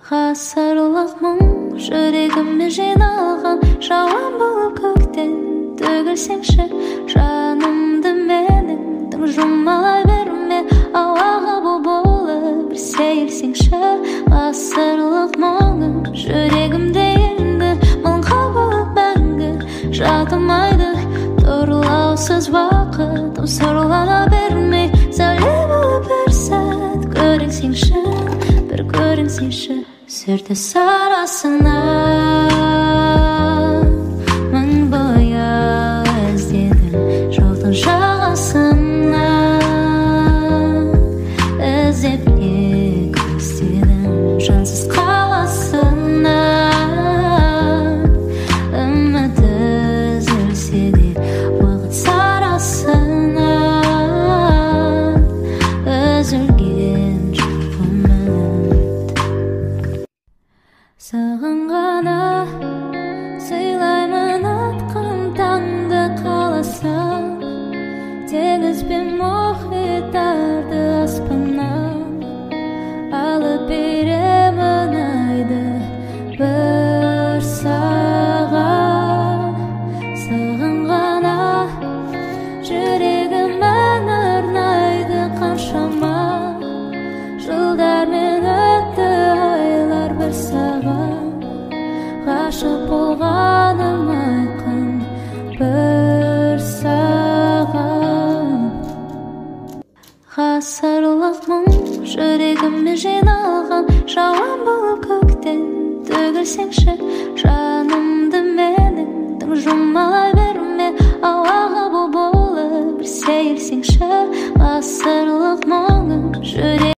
Ғасырлық мұң жүрегіме жиналған, жауын болып көктен төгілсеңші, жанымды менің тым жұмалай берме, ауаға бұл болып бір сейілсеңші. Ғасырлық мұңым жүрегімде енді мұңға болып мәңгі жатылмайды. Тұрлаусыз уақыт сұрлана бермей, сәуле болып бір сәт көрінсеңші, бір көрінсеңші. Сүрті сарасына мың бояу іздедім, жолдың жағасына іздеп не көздедім, жансыз қаласына. Үміт үзілсе де уақыт сарасына үзілген жоқ үміт. Саған ғана сыйлаймын атқан таңды, қаласаң теңіз бен мұхиттарды аспаннан алып беремін айды бір саған. Саған ғана жүрегім ән арнайды, қаншама жылдар мен өтті айлар бір саған. Ғашық болғаным айқын бір саған. Ғасырлық мұң жүрегіме жиналған, жауын болып көктен төгілсеңші, жанымды менің тым жұмалай берме, ауаға бұл болып бір сейілсеңші. Ғасырлық мұңым жүрегіме